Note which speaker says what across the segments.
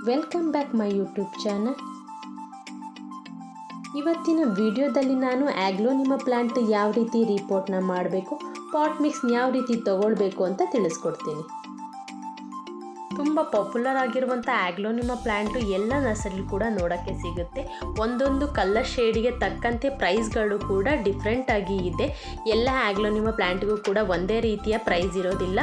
Speaker 1: Welcome back my YouTube channel. ಇವತ್ತಿನ ವಿಡಿಯೋದಲ್ಲಿ ನಾನು ಆಗ್ಲೋನಿಮಾ ಪ್ಲಾಂಟ್ ಯಾವ ರೀತಿ ರಿಪೋರ್ಟ್ನ ಮಾಡಬೇಕು, ಪಾಟ್ ಮಿಕ್ಸ್ ಯಾವ ರೀತಿ ತಗೊಳ್ಬೇಕು ಅಂತ ತಿಳಿಸ್ಕೊಡ್ತೀನಿ. ತುಂಬ ಪಾಪ್ಯುಲರ್ ಆಗಿರುವಂಥ ಆಗ್ಲೋನಿಮಾ ಪ್ಲ್ಯಾಂಟು ಎಲ್ಲ ನರ್ಸರಿ ಕೂಡ ನೋಡೋಕ್ಕೆ ಸಿಗುತ್ತೆ. ಒಂದೊಂದು ಕಲರ್ ಶೇಡಿಗೆ ತಕ್ಕಂತೆ ಪ್ರೈಸ್ಗಳು ಕೂಡ ಡಿಫ್ರೆಂಟ್ ಆಗಿ ಇದೆ. ಎಲ್ಲ ಆಗ್ಲೋನಿಮಾ ಪ್ಲ್ಯಾಂಟ್ಗೂ ಕೂಡ ಒಂದೇ ರೀತಿಯ ಪ್ರೈಸ್ ಇರೋದಿಲ್ಲ,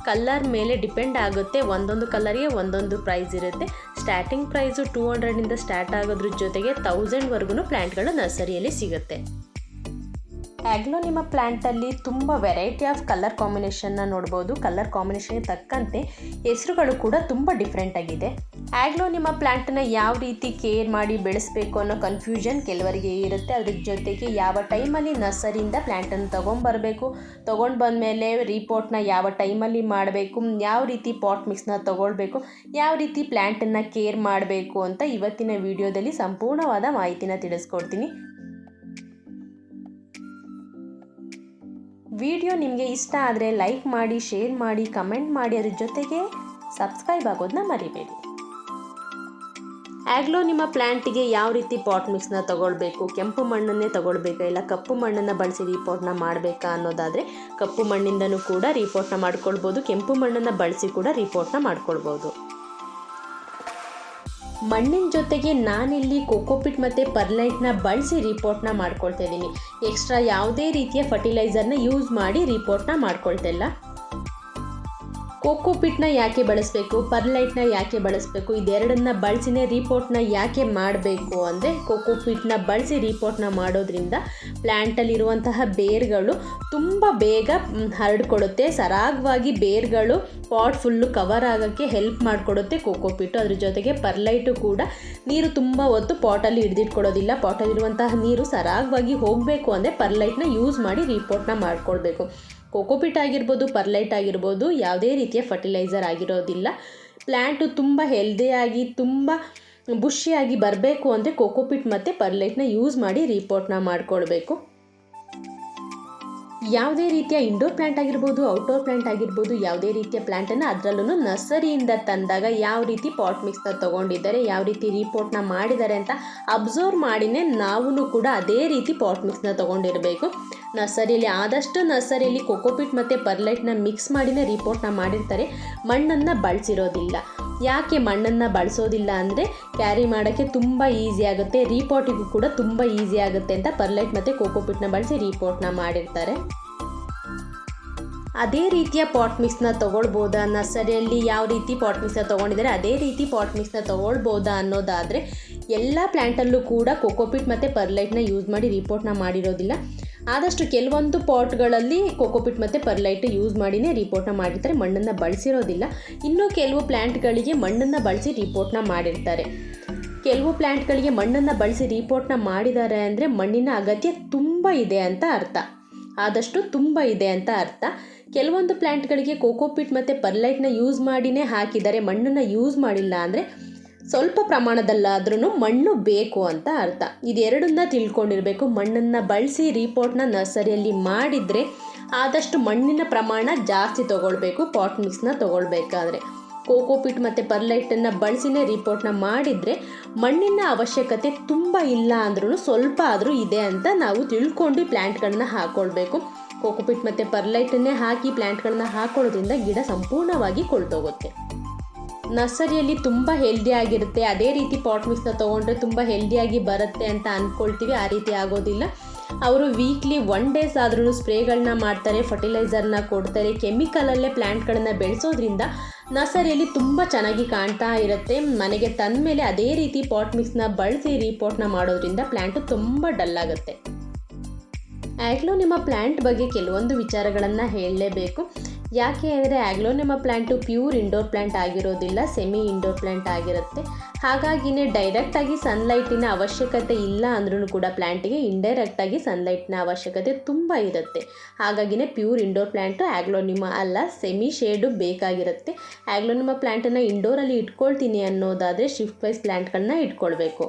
Speaker 1: ಕಲರ್ ಮೇಲೆ ಡಿಪೆಂಡ್ ಆಗುತ್ತೆ. ಒಂದೊಂದು ಕಲರ್ಗೆ ಒಂದೊಂದು ಪ್ರೈಸ್ ಇರುತ್ತೆ. ಸ್ಟಾರ್ಟಿಂಗ್ ಪ್ರೈಸು 200ಇಂದ ಸ್ಟಾರ್ಟ್ ಆಗೋದ್ರ ಜೊತೆಗೆ 1000ವರೆಗೂ ಪ್ಲ್ಯಾಂಟ್ಗಳು ನರ್ಸರಿಯಲ್ಲಿ ಸಿಗುತ್ತೆ. ಆಗ್ಲೋನಿಮಾ ಪ್ಲ್ಯಾಂಟಲ್ಲಿ ತುಂಬ ವೆರೈಟಿ ಆಫ್ ಕಲರ್ ಕಾಂಬಿನೇಷನ್ನ ನೋಡ್ಬೋದು. ಕಲರ್ ಕಾಂಬಿನೇಷನ್ಗೆ ತಕ್ಕಂತೆ ಹೆಸರುಗಳು ಕೂಡ ತುಂಬ ಡಿಫ್ರೆಂಟ್ ಆಗಿದೆ. ಆಗ್ಲೋನಿಮಾ ಪ್ಲ್ಯಾಂಟನ್ನ ಯಾವ ರೀತಿ ಕೇರ್ ಮಾಡಿ ಬೆಳೆಸಬೇಕು ಅನ್ನೋ ಕನ್ಫ್ಯೂಷನ್ ಕೆಲವರಿಗೆ ಇರುತ್ತೆ. ಅದ್ರ ಜೊತೆಗೆ ಯಾವ ಟೈಮಲ್ಲಿ ನರ್ಸರಿಯಿಂದ ಪ್ಲ್ಯಾಂಟನ್ನು ತೊಗೊಂಡ್ಬರಬೇಕು, ತೊಗೊಂಡು ಬಂದಮೇಲೆ ರಿಪೋರ್ಟ್ನ ಯಾವ ಟೈಮಲ್ಲಿ ಮಾಡಬೇಕು, ಯಾವ ರೀತಿ ಪಾಟ್ ಮಿಕ್ಸ್ನ ತೊಗೊಳ್ಬೇಕು, ಯಾವ ರೀತಿ ಪ್ಲ್ಯಾಂಟನ್ನು ಕೇರ್ ಮಾಡಬೇಕು ಅಂತ ಇವತ್ತಿನ ವಿಡಿಯೋದಲ್ಲಿ ಸಂಪೂರ್ಣವಾದ ಮಾಹಿತಿನ ತಿಳಿಸ್ಕೊಡ್ತೀನಿ. ವಿಡಿಯೋ ನಿಮಗೆ ಇಷ್ಟ ಆದರೆ ಲೈಕ್ ಮಾಡಿ, ಶೇರ್ ಮಾಡಿ, ಕಮೆಂಟ್ ಮಾಡಿ, ಅದ್ರ ಜೊತೆಗೆ ಸಬ್ಸ್ಕ್ರೈಬ್ ಆಗೋದನ್ನ ಮರಿಬೇಡಿ. ಆಗ್ಲೋನಿಮಾ ಪ್ಲ್ಯಾಂಟಿಗೆ ಯಾವ ರೀತಿ ಪಾಟ್ ಮಿಕ್ಸ್ನ ತಗೊಳ್ಬೇಕು, ಕೆಂಪು ಮಣ್ಣನ್ನೇ ತಗೊಳ್ಬೇಕಾ ಇಲ್ಲ ಕಪ್ಪು ಮಣ್ಣನ್ನು ಬಳಸಿ ರಿಪೋರ್ಟ್ನ ಮಾಡಬೇಕಾ ಅನ್ನೋದಾದರೆ ಕಪ್ಪು ಮಣ್ಣಿಂದನೂ ಕೂಡ ರಿಪೋರ್ಟ್ನ ಮಾಡ್ಕೊಳ್ಬೋದು, ಕೆಂಪು ಮಣ್ಣನ್ನು ಬಳಸಿ ಕೂಡ ರಿಪೋರ್ಟ್ನ ಮಾಡ್ಕೊಳ್ಬೋದು. ಮಣ್ಣಿನ ಜೊತೆಗೆ ನಾನಿಲ್ಲಿ ಕೋಕೋಪಿಟ್ ಮತ್ತು ಪರ್ಲೈಟ್ನ ಬಳಸಿ ರಿಪೋರ್ಟ್ನ ಮಾಡ್ಕೊಳ್ತಾ ಇದ್ದೀನಿ. ಎಕ್ಸ್ಟ್ರಾ ಯಾವುದೇ ರೀತಿಯ ಫರ್ಟಿಲೈಸರ್ನ ಯೂಸ್ ಮಾಡಿ ರಿಪೋರ್ಟ್ನ ಮಾಡ್ಕೊಳ್ತಿಲ್ಲ. ಕೋಕೋಪಿಟ್ನ ಯಾಕೆ ಬಳಸಬೇಕು, ಪರ್ಲೈಟ್ನ ಯಾಕೆ ಬಳಸಬೇಕು, ಇದೆರಡನ್ನ ಬಳಸಿನೇ ರಿಪೋರ್ಟ್ನ ಯಾಕೆ ಮಾಡಬೇಕು ಅಂದರೆ ಕೋಕೋಪಿಟ್ನ ಬಳಸಿ ರಿಪೋರ್ಟ್ನ ಮಾಡೋದ್ರಿಂದ ಪ್ಲ್ಯಾಂಟಲ್ಲಿರುವಂತಹ ಬೇರ್ಗಳು ತುಂಬ ಬೇಗ ಹರಡ್ಕೊಡುತ್ತೆ. ಸರಾಗವಾಗಿ ಬೇರ್ಗಳು ಪಾಟ್ ಫುಲ್ಲು ಕವರ್ ಆಗೋಕ್ಕೆ ಹೆಲ್ಪ್ ಮಾಡಿಕೊಡುತ್ತೆ ಕೋಕೋಪಿಟ್ಟು. ಅದ್ರ ಜೊತೆಗೆ ಪರ್ಲೈಟು ಕೂಡ ನೀರು ತುಂಬ ಹೊತ್ತು ಪಾಟಲ್ಲಿ ಹಿಡಿದಿಟ್ಕೊಡೋದಿಲ್ಲ. ಪಾಟಲ್ಲಿರುವಂತಹ ನೀರು ಸರಾಗವಾಗಿ ಹೋಗಬೇಕು ಅಂದರೆ ಪರ್ಲೈಟ್ನ ಯೂಸ್ ಮಾಡಿ ರಿಪೋರ್ಟ್ನ ಮಾಡ್ಕೊಳ್ಬೇಕು. ಕೋಕೋಪಿಟ್ ಆಗಿರ್ಬೋದು, ಪರ್ಲೈಟ್ ಆಗಿರ್ಬೋದು, ಯಾವುದೇ ರೀತಿಯ ಫರ್ಟಿಲೈಸರ್ ಆಗಿರೋದಿಲ್ಲ. ಪ್ಲ್ಯಾಂಟು ತುಂಬ ಹೆಲ್ದಿಯಾಗಿ ತುಂಬ ಬುಷಿಯಾಗಿ ಬರಬೇಕು ಅಂದರೆ ಕೋಕೋಪಿಟ್ ಮತ್ತು ಪರ್ಲೈಟ್ನ ಯೂಸ್ ಮಾಡಿ ರಿಪೋರ್ಟ್ನ ಮಾಡ್ಕೊಳ್ಬೇಕು. ಯಾವುದೇ ರೀತಿಯ ಇಂಡೋರ್ ಪ್ಲ್ಯಾಂಟ್ ಆಗಿರ್ಬೋದು, ಔಟ್ಡೋರ್ ಪ್ಲ್ಯಾಂಟ್ ಆಗಿರ್ಬೋದು, ಯಾವುದೇ ರೀತಿಯ ಪ್ಲ್ಯಾಂಟನ್ನು ಅದರಲ್ಲೂ ನರ್ಸರಿಯಿಂದ ತಂದಾಗ ಯಾವ ರೀತಿ ಪಾಟ್ ಮಿಕ್ಸ್ನ ತೊಗೊಂಡಿದ್ದಾರೆ, ಯಾವ ರೀತಿ ರಿಪೋರ್ಟ್ನ ಮಾಡಿದ್ದಾರೆ ಅಂತ ಅಬ್ಸರ್ವ್ ಮಾಡಿನೇ ನಾವು ಕೂಡ ಅದೇ ರೀತಿ ಪಾಟ್ ಮಿಕ್ಸ್ನ ತೊಗೊಂಡಿರಬೇಕು. ನರ್ಸರಿಯಲ್ಲಿ ಕೋಕೋಪಿಟ್ ಮತ್ತು ಪರ್ಲೈಟ್ನ ಮಿಕ್ಸ್ ಮಾಡಿನೇ ರಿಪೋರ್ಟ್ನ ಮಾಡಿರ್ತಾರೆ, ಮಣ್ಣನ್ನು ಬಳಸಿರೋದಿಲ್ಲ. ಯಾಕೆ ಮಣ್ಣನ್ನು ಬಳಸೋದಿಲ್ಲ ಅಂದರೆ ಕ್ಯಾರಿ ಮಾಡೋಕ್ಕೆ ತುಂಬ ಈಸಿ ಆಗುತ್ತೆ, ರಿಪೋರ್ಟಿಗೂ ಕೂಡ ತುಂಬ ಈಸಿ ಆಗುತ್ತೆ ಅಂತ ಪರ್ಲೈಟ್ ಮತ್ತು ಕೋಕೋಪಿಟ್ನ ಬಳಸಿ ರಿಪೋರ್ಟ್ನ ಮಾಡಿರ್ತಾರೆ. ಅದೇ ರೀತಿಯ ಪಾಟ್ ಮಿಕ್ಸ್ನ ತೊಗೊಳ್ಬೋದಾ, ನರ್ಸರಿಯಲ್ಲಿ ಯಾವ ರೀತಿ ಪಾಟ್ ಮಿಕ್ಸ್ನ ತೊಗೊಂಡಿದ್ದಾರೆ ಅದೇ ರೀತಿ ಪಾಟ್ ಮಿಕ್ಸ್ನ ತೊಗೊಳ್ಬೋದಾ ಅನ್ನೋದಾದರೆ ಎಲ್ಲ ಪ್ಲ್ಯಾಂಟಲ್ಲೂ ಕೂಡ ಕೋಕೋಪಿಟ್ ಮತ್ತು ಪರ್ಲೈಟ್ನ ಯೂಸ್ ಮಾಡಿ ರಿಪೋರ್ಟ್ನ ಮಾಡಿರೋದಿಲ್ಲ. ಆದಷ್ಟು ಕೆಲವೊಂದು ಪಾಟ್ಗಳಲ್ಲಿ ಕೋಕೋಪಿಟ್ ಮತ್ತು ಪರ್ಲೈಟ್ ಯೂಸ್ ಮಾಡಿನೇ ರಿಪೋರ್ಟ್ನ ಮಾಡಿರ್ತಾರೆ, ಮಣ್ಣನ್ನು ಬಳಸಿರೋದಿಲ್ಲ. ಇನ್ನು ಕೆಲವು ಪ್ಲ್ಯಾಂಟ್ಗಳಿಗೆ ಮಣ್ಣನ್ನು ಬಳಸಿ ರಿಪೋರ್ಟ್ನ ಮಾಡಿರ್ತಾರೆ. ಕೆಲವು ಪ್ಲ್ಯಾಂಟ್ಗಳಿಗೆ ಮಣ್ಣನ್ನು ಬಳಸಿ ರಿಪೋರ್ಟ್ನ ಮಾಡಿದ್ದಾರೆ ಅಂದರೆ ಮಣ್ಣಿನ ಅಗತ್ಯ ತುಂಬ ಇದೆ ಅಂತ ಅರ್ಥ, ಆದಷ್ಟು ತುಂಬ ಇದೆ ಅಂತ ಅರ್ಥ. ಕೆಲವೊಂದು ಪ್ಲ್ಯಾಂಟ್ಗಳಿಗೆ ಕೋಕೋಪಿಟ್ ಮತ್ತು ಪರ್ಲೈಟ್ನ ಯೂಸ್ ಮಾಡಿನೇ ಹಾಕಿದ್ದಾರೆ, ಮಣ್ಣನ್ನು ಯೂಸ್ ಮಾಡಿಲ್ಲ ಅಂದರೆ ಸ್ವಲ್ಪ ಪ್ರಮಾಣದಲ್ಲಾದ್ರೂ ಮಣ್ಣು ಬೇಕು ಅಂತ ಅರ್ಥ. ಇದೆರಡನ್ನ ತಿಳ್ಕೊಂಡಿರಬೇಕು. ಮಣ್ಣನ್ನು ಬಳಸಿ ರಿಪೋರ್ಟ್ನ ನರ್ಸರಿಯಲ್ಲಿ ಮಾಡಿದರೆ ಆದಷ್ಟು ಮಣ್ಣಿನ ಪ್ರಮಾಣ ಜಾಸ್ತಿ ತೊಗೊಳ್ಬೇಕು. ಪಾಟ್ ಮಿಕ್ಸ್ನ ತೊಗೊಳ್ಬೇಕಾದ್ರೆ ಕೋಕೋಪಿಟ್ ಮತ್ತು ಪರ್ಲೈಟನ್ನು ಬಳಸಿನೇ ರಿಪೋರ್ಟ್ನ ಮಾಡಿದರೆ ಮಣ್ಣಿನ ಅವಶ್ಯಕತೆ ತುಂಬ ಇಲ್ಲ ಅಂದ್ರೂ ಸ್ವಲ್ಪ ಆದರೂ ಇದೆ ಅಂತ ನಾವು ತಿಳ್ಕೊಂಡು ಪ್ಲ್ಯಾಂಟ್ಗಳನ್ನ ಹಾಕ್ಕೊಳ್ಬೇಕು. ಕೋಕೋಪಿಟ್ ಮತ್ತು ಪರ್ಲೈಟನ್ನೇ ಹಾಕಿ ಪ್ಲ್ಯಾಂಟ್ಗಳನ್ನ ಹಾಕೊಳ್ಳೋದ್ರಿಂದ ಗಿಡ ಸಂಪೂರ್ಣವಾಗಿ ಕೊಳ್ತೋಗುತ್ತೆ. ನರ್ಸರಿಯಲ್ಲಿ ತುಂಬ ಹೆಲ್ದಿ ಆಗಿರುತ್ತೆ, ಅದೇ ರೀತಿ ಪಾಟ್ ಮಿಕ್ಸ್ನ ತೊಗೊಂಡ್ರೆ ತುಂಬ ಹೆಲ್ದಿಯಾಗಿ ಬರುತ್ತೆ ಅಂತ ಅಂದ್ಕೊಳ್ತೀವಿ. ಆ ರೀತಿ ಆಗೋದಿಲ್ಲ. ಅವರು ವೀಕ್ಲಿ 1 ಡೇಸ್ ಆದ್ರೂ ಸ್ಪ್ರೇಗಳನ್ನ ಮಾಡ್ತಾರೆ, ಫರ್ಟಿಲೈಸರ್ನ ಕೊಡ್ತಾರೆ. ಕೆಮಿಕಲಲ್ಲೇ ಪ್ಲ್ಯಾಂಟ್ಗಳನ್ನು ಬೆಳೆಸೋದ್ರಿಂದ ನರ್ಸರಿಯಲ್ಲಿ ತುಂಬ ಚೆನ್ನಾಗಿ ಕಾಣ್ತಾ ಇರುತ್ತೆ. ಮನೆಗೆ ತಂದ ಮೇಲೆ ಅದೇ ರೀತಿ ಪಾಟ್ ಮಿಕ್ಸ್ನ ಬಳಸಿ ರಿಪೋರ್ಟ್ನ ಮಾಡೋದ್ರಿಂದ ಪ್ಲ್ಯಾಂಟು ತುಂಬ ಡಲ್ ಆಗುತ್ತೆ. ಆಗ್ಲೋನಿಮಾ ಪ್ಲ್ಯಾಂಟ್ ಬಗ್ಗೆ ಕೆಲವೊಂದು ವಿಚಾರಗಳನ್ನು ಹೇಳಲೇಬೇಕು. ಯಾಕೆ ಅಂದರೆ ಆಗ್ಲೋನಿಮಾ ಪ್ಲ್ಯಾಂಟು ಪ್ಯೂರ್ ಇಂಡೋರ್ ಪ್ಲ್ಯಾಂಟ್ ಆಗಿರೋದಿಲ್ಲ, ಸೆಮಿ ಇಂಡೋರ್ ಪ್ಲ್ಯಾಂಟ್ ಆಗಿರುತ್ತೆ. ಹಾಗಾಗಿನೇ ಡೈರೆಕ್ಟಾಗಿ ಸನ್ಲೈಟಿನ ಅವಶ್ಯಕತೆ ಇಲ್ಲ ಅಂದ್ರೂ ಕೂಡ ಪ್ಲ್ಯಾಂಟಿಗೆ ಇಂಡೈರೆಕ್ಟಾಗಿ ಸನ್ಲೈಟ್ನ ಅವಶ್ಯಕತೆ ತುಂಬ ಇರುತ್ತೆ. ಹಾಗಾಗಿನೇ ಪ್ಯೂರ್ ಇಂಡೋರ್ ಪ್ಲ್ಯಾಂಟು ಆಗ್ಲೋನಿಮಾ ಅಲ್ಲ, ಸೆಮಿ ಶೇಡು ಬೇಕಾಗಿರುತ್ತೆ. ಆಗ್ಲೋನಿಮಾ ಪ್ಲ್ಯಾಂಟನ್ನು ಇಂಡೋರಲ್ಲಿ ಇಟ್ಕೊಳ್ತೀನಿ ಅನ್ನೋದಾದರೆ ಶಿಫ್ಟ್ ವೈಸ್ ಪ್ಲ್ಯಾಂಟ್ಗಳನ್ನ ಇಟ್ಕೊಳ್ಬೇಕು.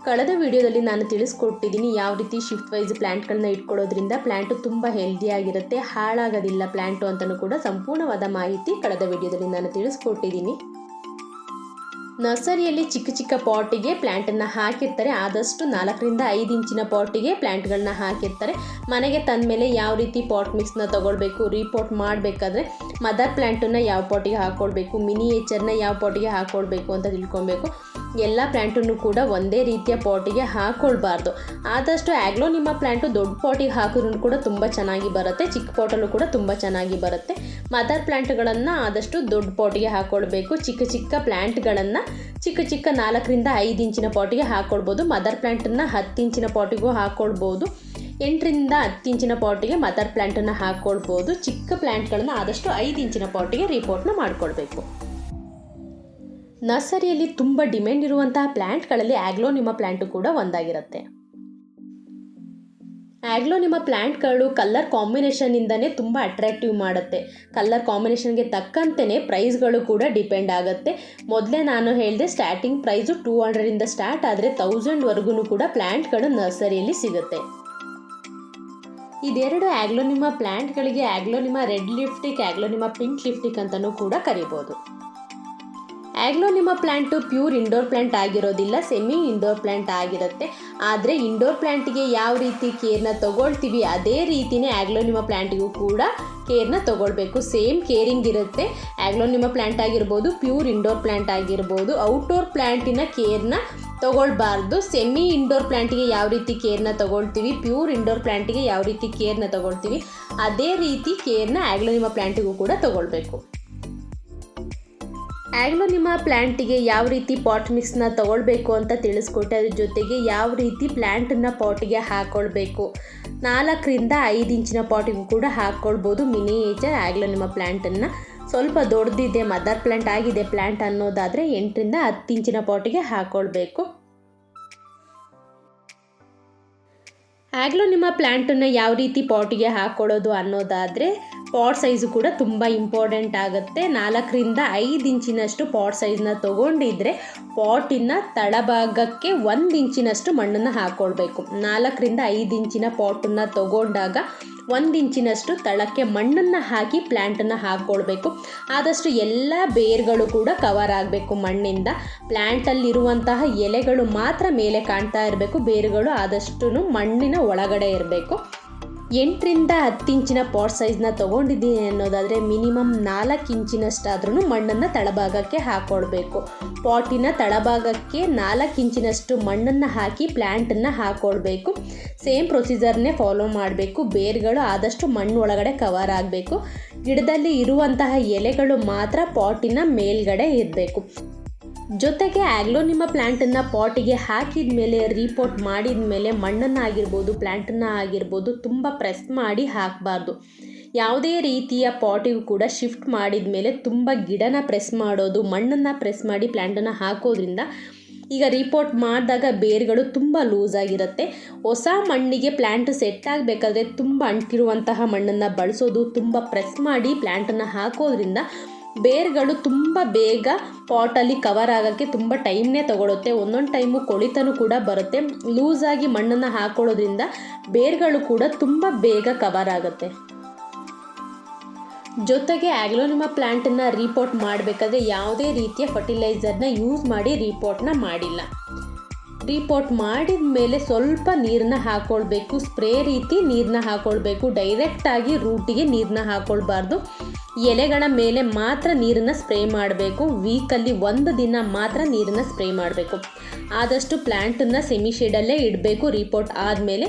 Speaker 1: ಕಳೆದ ವಿಡಿಯೋದಲ್ಲಿ ನಾನು ತಿಳಿಸ್ಕೊಟ್ಟಿದ್ದೀನಿ ಯಾವ ರೀತಿ ಶಿಫ್ಟ್ ವೈಸ್ ಪ್ಲ್ಯಾಂಟ್ಗಳನ್ನ ಇಟ್ಕೊಳ್ಳೋದ್ರಿಂದ ಪ್ಲ್ಯಾಂಟು ತುಂಬ ಹೆಲ್ದಿಯಾಗಿರುತ್ತೆ, ಹಾಳಾಗೋದಿಲ್ಲ ಪ್ಲ್ಯಾಂಟು ಅಂತಲೂ ಕೂಡ ಸಂಪೂರ್ಣವಾದ ಮಾಹಿತಿ ಕಳೆದ ವಿಡಿಯೋದಲ್ಲಿ ನಾನು ತಿಳಿಸ್ಕೊಟ್ಟಿದ್ದೀನಿ. ನರ್ಸರಿಯಲ್ಲಿ ಚಿಕ್ಕ ಚಿಕ್ಕ ಪಾಟಿಗೆ ಪ್ಲ್ಯಾಂಟನ್ನು ಹಾಕಿರ್ತಾರೆ. ಆದಷ್ಟು 4ರಿಂದ 5 ಇಂಚಿನ ಪಾಟಿಗೆ ಪ್ಲ್ಯಾಂಟ್ಗಳನ್ನ ಹಾಕಿರ್ತಾರೆ. ಮನೆಗೆ ತಂದ ಮೇಲೆ ಯಾವ ರೀತಿ ಪಾಟ್ ಮಿಕ್ಸ್ನ ತೊಗೊಳ್ಬೇಕು, ರೀಪೋರ್ಟ್ ಮಾಡಬೇಕಾದ್ರೆ ಮದರ್ ಪ್ಲ್ಯಾಂಟನ್ನು ಯಾವ ಪಾಟಿಗೆ ಹಾಕ್ಕೊಳ್ಬೇಕು, ಮಿನಿಯೇಚರ್ನ ಯಾವ ಪಾಟಿಗೆ ಹಾಕ್ಕೊಳ್ಬೇಕು ಅಂತ ತಿಳ್ಕೊಬೇಕು. ಎಲ್ಲ ಪ್ಲ್ಯಾಂಟನ್ನು ಕೂಡ ಒಂದೇ ರೀತಿಯ ಪಾಟಿಗೆ ಹಾಕ್ಕೊಳ್ಬಾರ್ದು. ಆದಷ್ಟು ಆಗ್ಲೋನಿಮಾ ಪ್ಲ್ಯಾಂಟು ದೊಡ್ಡ ಪಾಟಿಗೆ ಹಾಕಿದ್ರೂ ಕೂಡ ತುಂಬ ಚೆನ್ನಾಗಿ ಬರುತ್ತೆ, ಚಿಕ್ಕ ಪಾಟಲ್ಲೂ ಕೂಡ ತುಂಬ ಚೆನ್ನಾಗಿ ಬರುತ್ತೆ. ಮದರ್ ಪ್ಲ್ಯಾಂಟ್ಗಳನ್ನು ಆದಷ್ಟು ದೊಡ್ಡ ಪಾಟಿಗೆ ಹಾಕ್ಕೊಳ್ಬೇಕು. ಚಿಕ್ಕ ಚಿಕ್ಕ ಪ್ಲ್ಯಾಂಟ್ಗಳನ್ನು ಚಿಕ್ಕ 4ರಿಂದ 5 ಇಂಚಿನ ಪಾಟಿಗೆ ಹಾಕ್ಕೊಳ್ಬೋದು. ಮದರ್ ಪ್ಲ್ಯಾಂಟನ್ನು 10 ಇಂಚಿನ ಪಾಟಿಗೂ ಹಾಕ್ಕೊಳ್ಬೋದು. 8ರಿಂದ 10 ಇಂಚಿನ ಪಾಟಿಗೆ ಮದರ್ ಪ್ಲ್ಯಾಂಟನ್ನು ಹಾಕ್ಕೊಳ್ಬೋದು. ಚಿಕ್ಕ ಪ್ಲ್ಯಾಂಟ್ಗಳನ್ನು ಆದಷ್ಟು 5 ಇಂಚಿನ ಪಾಟಿಗೆ ರೀಪೋರ್ಟ್ನ ಮಾಡಿಕೊಳ್ಬೇಕು. ನರ್ಸರಿಯಲ್ಲಿ ತುಂಬ ಡಿಮ್ಯಾಂಡ್ ಇರುವಂತಹ ಪ್ಲ್ಯಾಂಟ್ಗಳಲ್ಲಿ ಆಗ್ಲೋನಿಮಾ ಪ್ಲ್ಯಾಂಟು ಕೂಡ ಒಂದಾಗಿರುತ್ತೆ. ಆಗ್ಲೋನಿಮಾ ಪ್ಲ್ಯಾಂಟ್ಗಳು ಕಲರ್ ಕಾಂಬಿನೇಷನ್ನಿಂದನೇ ತುಂಬ ಅಟ್ರಾಕ್ಟಿವ್ ಮಾಡುತ್ತೆ. ಕಲರ್ ಕಾಂಬಿನೇಷನ್ಗೆ ತಕ್ಕಂತೆಯೇ ಪ್ರೈಸ್ಗಳು ಕೂಡ ಡಿಪೆಂಡ್ ಆಗುತ್ತೆ. ಮೊದಲೇ ನಾನು ಹೇಳಿದೆ, ಸ್ಟಾರ್ಟಿಂಗ್ ಪ್ರೈಸು 200ರಿಂದ ಸ್ಟಾರ್ಟ್ ಆದರೆ 1000ವರೆಗೂ ಕೂಡ ಪ್ಲ್ಯಾಂಟ್ಗಳು ನರ್ಸರಿಯಲ್ಲಿ ಸಿಗುತ್ತೆ. ಇದೆರಡು ಆಗ್ಲೋನಿಮಾ ಪ್ಲ್ಯಾಂಟ್ಗಳಿಗೆ ಆಗ್ಲೋನಿಮಾ ರೆಡ್ ಲಿಫ್ಟಿಕ್, ಆಗ್ಲೋನಿಮಾ ಪಿಂಕ್ ಲಿಫ್ಟಿಕ್ ಅಂತಲೂ ಕೂಡ ಕರಿಬೋದು. ಆಗ್ಲೋನಿಮಾ ಪ್ಲ್ಯಾಂಟು ಪ್ಯೂರ್ ಇಂಡೋರ್ ಪ್ಲ್ಯಾಂಟ್ ಆಗಿರೋದಿಲ್ಲ, ಸೆಮಿ ಇಂಡೋರ್ ಪ್ಲ್ಯಾಂಟ್ ಆಗಿರುತ್ತೆ. ಆದರೆ ಇಂಡೋರ್ ಪ್ಲ್ಯಾಂಟಿಗೆ ಯಾವ ರೀತಿ ಕೇರ್ನ ತೊಗೊಳ್ತೀವಿ ಅದೇ ರೀತಿಯೇ ಆಗ್ಲೋನಿಮಾ ಪ್ಲ್ಯಾಂಟಿಗೂ ಕೂಡ ಕೇರ್ನ ತೊಗೊಳ್ಬೇಕು. ಸೇಮ್ ಕೇರಿಂಗ್ ಇರುತ್ತೆ. ಆಗ್ಲೋನಿಮಾ ಪ್ಲ್ಯಾಂಟ್ ಆಗಿರ್ಬೋದು, ಪ್ಯೂರ್ ಇಂಡೋರ್ ಪ್ಲ್ಯಾಂಟ್ ಆಗಿರ್ಬೋದು. ಔಟ್ಡೋರ್ ಪ್ಲ್ಯಾಂಟಿನ ಕೇರ್ನ ತೊಗೊಳ್ಬಾರ್ದು. ಸೆಮಿ ಇಂಡೋರ್ ಪ್ಲ್ಯಾಂಟಿಗೆ ಯಾವ ರೀತಿ ಕೇರ್ನ ತೊಗೊಳ್ತೀವಿ, ಪ್ಯೂರ್ ಇಂಡೋರ್ ಪ್ಲ್ಯಾಂಟಿಗೆ ಯಾವ ರೀತಿ ಕೇರ್ನ ತೊಗೊಳ್ತೀವಿ ಅದೇ ರೀತಿ ಕೇರ್ನ ಆಗ್ಲೋನಿಮಾ ಪ್ಲ್ಯಾಂಟಿಗೂ ಕೂಡ ತೊಗೊಳ್ಬೇಕು. ಆಗ್ಲೋನಿಮಾ ಪ್ಲ್ಯಾಂಟಿಗೆ ಯಾವ ರೀತಿ ಪಾಟ್ ಮಿಕ್ಸ್ನ ತೊಗೊಳ್ಬೇಕು ಅಂತ ತಿಳಿಸ್ಕೊಟ್ಟೆ. ಅದ್ರ ಜೊತೆಗೆ ಯಾವ ರೀತಿ ಪ್ಲ್ಯಾಂಟನ್ನು ಪಾಟಿಗೆ ಹಾಕ್ಕೊಳ್ಬೇಕು. 4ರಿಂದ 5 ಇಂಚಿನ ಪಾಟಿಗೂ ಕೂಡ ಹಾಕ್ಕೊಳ್ಬೋದು ಮಿನಿಯೇಚರ್ ಆಗ್ಲೋನಿಮಾ ಪ್ಲ್ಯಾಂಟನ್ನು. ಸ್ವಲ್ಪ ದೊಡ್ಡದಿದೆ, ಮದರ್ ಪ್ಲ್ಯಾಂಟ್ ಆಗಿದೆ ಪ್ಲ್ಯಾಂಟ್ ಅನ್ನೋದಾದರೆ 8ರಿಂದ 10 ಇಂಚಿನ ಪಾಟಿಗೆ ಹಾಕ್ಕೊಳ್ಬೇಕು. ಆಗ್ಲೋನಿಮಾ ಪ್ಲ್ಯಾಂಟನ್ನು ಯಾವ ರೀತಿ ಪಾಟಿಗೆ ಹಾಕ್ಕೊಳ್ಳೋದು ಅನ್ನೋದಾದರೆ ಪಾಟ್ ಸೈಜು ಕೂಡ ತುಂಬ ಇಂಪಾರ್ಟೆಂಟ್ ಆಗುತ್ತೆ. 4ರಿಂದ 5 ಇಂಚಿನಷ್ಟು ಪಾಟ್ ಸೈಜ್ನ ತೊಗೊಂಡಿದ್ರೆ ಪಾಟಿನ ತಳಭಾಗಕ್ಕೆ 1 ಇಂಚಿನಷ್ಟು ಮಣ್ಣನ್ನು ಹಾಕ್ಕೊಳ್ಬೇಕು. 4ರಿಂದ 5 ಇಂಚಿನ ಪಾಟನ್ನು ತೊಗೊಂಡಾಗ 1 ಇಂಚಿನಷ್ಟು ತಳಕ್ಕೆ ಮಣ್ಣನ್ನು ಹಾಕಿ ಪ್ಲ್ಯಾಂಟನ್ನು ಹಾಕ್ಕೊಳ್ಬೇಕು. ಆದಷ್ಟು ಎಲ್ಲ ಬೇರ್ಗಳು ಕೂಡ ಕವರ್ ಆಗಬೇಕು ಮಣ್ಣಿಂದ. ಪ್ಲ್ಯಾಂಟಲ್ಲಿರುವಂತಹ ಎಲೆಗಳು ಮಾತ್ರ ಮೇಲೆ ಕಾಣ್ತಾ ಇರಬೇಕು, ಬೇರುಗಳು ಆದಷ್ಟು ಮಣ್ಣಿನ ಒಳಗಡೆ ಇರಬೇಕು. 8ರಿಂದ 10 ಇಂಚಿನ ಪಾಟ್ ಸೈಜ್ನ ತೊಗೊಂಡಿದ್ದೀನಿ ಅನ್ನೋದಾದರೆ ಮಿನಿಮಮ್ 4 ಇಂಚಿನಷ್ಟಾದ್ರೂ ಮಣ್ಣನ್ನು ತಳಭಾಗಕ್ಕೆ ಹಾಕ್ಕೊಳ್ಬೇಕು. ಪಾಟಿನ ತಳಭಾಗಕ್ಕೆ 4 ಇಂಚಿನಷ್ಟು ಮಣ್ಣನ್ನು ಹಾಕಿ ಪ್ಲ್ಯಾಂಟನ್ನು ಹಾಕ್ಕೊಳ್ಬೇಕು. ಸೇಮ್ ಪ್ರೊಸೀಜರ್ನೇ ಫಾಲೋ ಮಾಡಬೇಕು. ಬೇರುಗಳು ಆದಷ್ಟು ಮಣ್ಣು ಒಳಗಡೆ ಕವರ್ ಆಗಬೇಕು. ಗಿಡದಲ್ಲಿ ಇರುವಂತಹ ಎಲೆಗಳು ಮಾತ್ರ ಪಾಟಿನ ಮೇಲ್ಗಡೆ ಇರಬೇಕು. ಜೊತೆಗೆ ಆಗ್ಲೋನಿಮಾ ಪ್ಲ್ಯಾಂಟನ್ನು ಪಾಟಿಗೆ ಹಾಕಿದ ಮೇಲೆ ರೀಪೋರ್ಟ್ ಮಾಡಿದ ಮೇಲೆ ಮಣ್ಣನ್ನು ಆಗಿರ್ಬೋದು ಪ್ಲ್ಯಾಂಟನ್ನು ಆಗಿರ್ಬೋದು ತುಂಬ ಪ್ರೆಸ್ ಮಾಡಿ ಹಾಕಬಾರ್ದು. ಯಾವುದೇ ರೀತಿಯ ಪಾಟಿಗೂ ಕೂಡ ಶಿಫ್ಟ್ ಮಾಡಿದ ಮೇಲೆ ತುಂಬ ಗಿಡನ ಪ್ರೆಸ್ ಮಾಡೋದು, ಮಣ್ಣನ್ನು ಪ್ರೆಸ್ ಮಾಡಿ ಪ್ಲ್ಯಾಂಟನ್ನು ಹಾಕೋದ್ರಿಂದ ಈಗ ರೀಪೋರ್ಟ್ ಮಾಡಿದಾಗ ಬೇರುಗಳು ತುಂಬ ಲೂಸ್ ಆಗಿರುತ್ತೆ. ಹೊಸ ಮಣ್ಣಿಗೆ ಪ್ಲ್ಯಾಂಟ್ ಸೆಟ್ ಆಗಬೇಕಾದ್ರೆ ತುಂಬ ಅಂಟಿರುವಂತಹ ಮಣ್ಣನ್ನು ಬಳಸೋದು, ತುಂಬ ಪ್ರೆಸ್ ಮಾಡಿ ಪ್ಲ್ಯಾಂಟನ್ನು ಹಾಕೋದ್ರಿಂದ ಬೇರುಗಳು ತುಂಬ ಬೇಗ ಪಾಟಲ್ಲಿ ಕವರ್ ಆಗೋಕ್ಕೆ ತುಂಬ ಟೈಮ್ನೇ ತಗೊಳುತ್ತೆ. ಒಂದೊಂದು ಟೈಮು ಕೊಳಿತನೂ ಕೂಡ ಬರುತ್ತೆ. ಲೂಸಾಗಿ ಮಣ್ಣನ್ನು ಹಾಕೊಳ್ಳೋದ್ರಿಂದ ಬೇರುಗಳು ಕೂಡ ತುಂಬ ಬೇಗ ಕವರ್ ಆಗುತ್ತೆ. ಜೊತೆಗೆ ಆಗ್ಲೋನಿಮಾ ಪ್ಲ್ಯಾಂಟನ್ನು ರೀಪೋರ್ಟ್ ಮಾಡಬೇಕಾದ್ರೆ ಯಾವುದೇ ರೀತಿಯ ಫರ್ಟಿಲೈಸರ್ನ ಯೂಸ್ ಮಾಡಿ ರೀಪೋರ್ಟ್ನ ಮಾಡಿಲ್ಲ. ರೀಪೋರ್ಟ್ ಮಾಡಿದ ಮೇಲೆ ಸ್ವಲ್ಪ ನೀರನ್ನ ಹಾಕ್ಕೊಳ್ಬೇಕು. ಸ್ಪ್ರೇ ರೀತಿ ನೀರನ್ನ ಹಾಕ್ಕೊಳ್ಬೇಕು. ಡೈರೆಕ್ಟಾಗಿ ರೂಟಿಗೆ ನೀರನ್ನ ಹಾಕ್ಕೊಳ್ಬಾರ್ದು. ಎಲೆಗಳ ಮೇಲೆ ಮಾತ್ರ ನೀರನ್ನು ಸ್ಪ್ರೇ ಮಾಡಬೇಕು. ವೀಕಲ್ಲಿ 1 ದಿನ ಮಾತ್ರ ನೀರನ್ನು ಸ್ಪ್ರೇ ಮಾಡಬೇಕು. ಆದಷ್ಟು ಪ್ಲ್ಯಾಂಟನ್ನು ಸೆಮಿ ಶೇಡಲ್ಲೇ ಇಡಬೇಕು. ರೀಪೋರ್ಟ್ ಆದಮೇಲೆ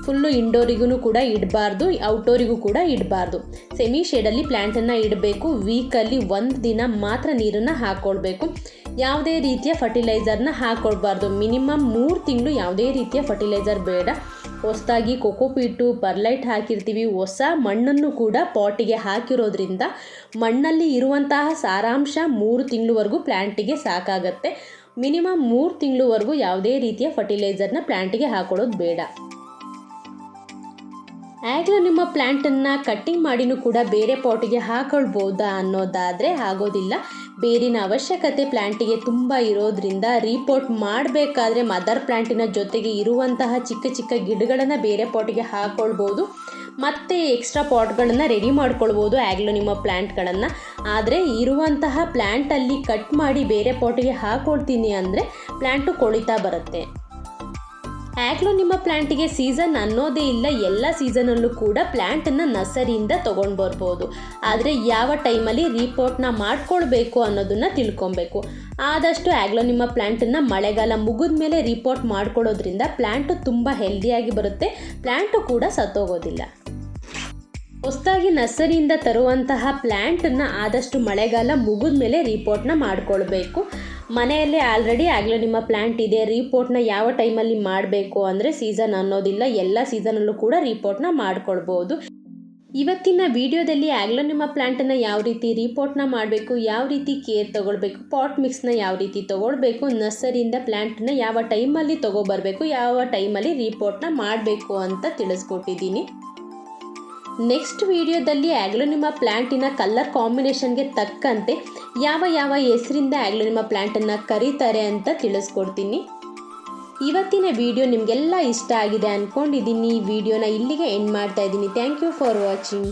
Speaker 1: ಫುಲ್ಲು ಇಂಡೋರಿಗೂ ಕೂಡ ಇಡಬಾರ್ದು, ಔಟ್ಡೋರಿಗೂ ಕೂಡ ಇಡಬಾರ್ದು. ಸೆಮಿ ಶೇಡಲ್ಲಿ ಪ್ಲ್ಯಾಂಟನ್ನು ಇಡಬೇಕು. ವೀಕಲ್ಲಿ 1 ದಿನ ಮಾತ್ರ ನೀರನ್ನು ಹಾಕ್ಕೊಳ್ಬೇಕು. ಯಾವುದೇ ರೀತಿಯ ಫರ್ಟಿಲೈಸರ್ನ ಹಾಕ್ಕೊಳ್ಬಾರ್ದು. ಮಿನಿಮಮ್ 3 ತಿಂಗಳು ಯಾವುದೇ ರೀತಿಯ ಫರ್ಟಿಲೈಸರ್ ಬೇಡ. ಹೊಸದಾಗಿ ಕೊಕೊಪೀಟು ಪರ್ಲೈಟ್ ಹಾಕಿರ್ತೀವಿ. ಹೊಸ ಮಣ್ಣನ್ನು ಕೂಡ ಪಾಟಿಗೆ ಹಾಕಿರೋದ್ರಿಂದ ಮಣ್ಣಲ್ಲಿ ಇರುವಂತಹ ಸಾರಾಂಶ 3 ತಿಂಗಳವರೆಗೂ ಪ್ಲ್ಯಾಂಟಿಗೆ ಸಾಕಾಗತ್ತೆ. ಮಿನಿಮಮ್ 3 ತಿಂಗಳವರೆಗೂ ಯಾವುದೇ ರೀತಿಯ ಫರ್ಟಿಲೈಸರ್ನ ಪ್ಲ್ಯಾಂಟಿಗೆ ಹಾಕೊಳ್ಳೋದು ಬೇಡ. ಆಗ್ಲೋನಿಮಾ ಪ್ಲ್ಯಾಂಟನ್ನು ಕಟ್ಟಿಂಗ್ ಮಾಡಿನೂ ಕೂಡ ಬೇರೆ ಪಾಟಿಗೆ ಹಾಕೊಳ್ಬೋದಾ ಅನ್ನೋದಾದರೆ ಆಗೋದಿಲ್ಲ. ಬೇರಿನ ಅವಶ್ಯಕತೆ ಪ್ಲ್ಯಾಂಟಿಗೆ ತುಂಬ ಇರೋದ್ರಿಂದ ರೀಪೋರ್ಟ್ ಮಾಡಬೇಕಾದ್ರೆ ಮದರ್ ಪ್ಲ್ಯಾಂಟಿನ ಜೊತೆಗೆ ಇರುವಂತಹ ಚಿಕ್ಕ ಚಿಕ್ಕ ಗಿಡಗಳನ್ನು ಬೇರೆ ಪಾಟಿಗೆ ಹಾಕ್ಕೊಳ್ಬೋದು. ಮತ್ತು ಎಕ್ಸ್ಟ್ರಾ ಪಾಟ್ಗಳನ್ನು ರೆಡಿ ಮಾಡ್ಕೊಳ್ಬೋದು ಆಗ್ಲೋನಿಮಾ ಪ್ಲ್ಯಾಂಟ್ಗಳನ್ನು. ಆದರೆ ಇರುವಂತಹ ಪ್ಲ್ಯಾಂಟಲ್ಲಿ ಕಟ್ ಮಾಡಿ ಬೇರೆ ಪಾಟಿಗೆ ಹಾಕ್ಕೊಳ್ತೀನಿ ಅಂದರೆ ಪ್ಲ್ಯಾಂಟು ಕೊಳಿತಾ ಬರುತ್ತೆ. ಆಗ್ಲೋನಿಮಾ ಪ್ಲ್ಯಾಂಟಿಗೆ ಸೀಸನ್ ಅನ್ನೋದೇ ಇಲ್ಲ, ಎಲ್ಲ ಸೀಸನಲ್ಲೂ ಕೂಡ ಪ್ಲ್ಯಾಂಟನ್ನು ನರ್ಸರಿಯಿಂದ ತೊಗೊಂಡು ಬರ್ಬೋದು. ಆದರೆ ಯಾವ ಟೈಮಲ್ಲಿ ರೀಪೋರ್ಟ್ನ ಮಾಡ್ಕೊಳ್ಬೇಕು ಅನ್ನೋದನ್ನು ತಿಳ್ಕೊಬೇಕು. ಆದಷ್ಟು ಆಗ್ಲೋನಿಮಾ ಪ್ಲ್ಯಾಂಟನ್ನು ಮಳೆಗಾಲ ಮುಗಿದ ಮೇಲೆ ರೀಪೋರ್ಟ್ ಮಾಡ್ಕೊಳ್ಳೋದ್ರಿಂದ ಪ್ಲ್ಯಾಂಟು ತುಂಬ ಹೆಲ್ದಿಯಾಗಿ ಬರುತ್ತೆ, ಪ್ಲ್ಯಾಂಟು ಕೂಡ ಸತ್ತೋಗೋದಿಲ್ಲ. ಹೊಸದಾಗಿ ನರ್ಸರಿಯಿಂದ ತರುವಂತಹ ಪ್ಲ್ಯಾಂಟನ್ನು ಆದಷ್ಟು ಮಳೆಗಾಲ ಮುಗಿದ ಮೇಲೆ ರೀಪೋರ್ಟ್ನ ಮಾಡ್ಕೊಳ್ಬೇಕು. ಮನೆಯಲ್ಲೇ ಆಲ್ರೆಡಿ ಆಗ್ಲೋನಿಮಾ ಪ್ಲ್ಯಾಂಟ್ ಇದೆ, ರೀಪೋರ್ಟ್ನ ಯಾವ ಟೈಮಲ್ಲಿ ಮಾಡಬೇಕು ಅಂದರೆ ಸೀಸನ್ ಅನ್ನೋದಿಲ್ಲ, ಎಲ್ಲ ಸೀಸನಲ್ಲೂ ಕೂಡ ರೀಪೋರ್ಟ್ನ ಮಾಡ್ಕೊಳ್ಬೋದು. ಇವತ್ತಿನ ವಿಡಿಯೋದಲ್ಲಿ ಆಗ್ಲೋನಿಮಾ ಪ್ಲ್ಯಾಂಟನ್ನು ಯಾವ ರೀತಿ ರೀಪೋರ್ಟ್ನ ಮಾಡಬೇಕು, ಯಾವ ರೀತಿ ಕೇರ್ ತೊಗೊಳ್ಬೇಕು, ಪಾಟ್ ಮಿಕ್ಸ್ನ ಯಾವ ರೀತಿ ತೊಗೊಳ್ಬೇಕು, ನರ್ಸರಿಯಿಂದ ಪ್ಲ್ಯಾಂಟನ್ನ ಯಾವ ಟೈಮಲ್ಲಿ ತೊಗೊಬರಬೇಕು, ಯಾವ ಟೈಮಲ್ಲಿ ರೀಪೋರ್ಟ್ನ ಮಾಡಬೇಕು ಅಂತ ತಿಳಿಸ್ಕೊಟ್ಟಿದ್ದೀನಿ. ನೆಕ್ಸ್ಟ್ ವಿಡಿಯೋದಲ್ಲಿ ಆಗ್ಲೋನಿಮಾ ಪ್ಲ್ಯಾಂಟಿನ ಕಲರ್ ಕಾಂಬಿನೇಷನ್ಗೆ ತಕ್ಕಂತೆ ಯಾವ ಯಾವ ಹೆಸರಿಂದ ಆಗ್ಲೋನಿಮಾ ಪ್ಲ್ಯಾಂಟನ್ನು ಕರೀತಾರೆ ಅಂತ ತಿಳಿಸ್ಕೊಡ್ತೀನಿ. ಇವತ್ತಿನ ವಿಡಿಯೋ ನಿಮಗೆಲ್ಲ ಇಷ್ಟ ಆಗಿದೆ ಅಂದ್ಕೊಂಡಿದ್ದೀನಿ. ಈ ವಿಡಿಯೋನ ಇಲ್ಲಿಗೆ ಎಂಡ್ ಮಾಡ್ತಾ ಇದ್ದೀನಿ. Thank you for watching.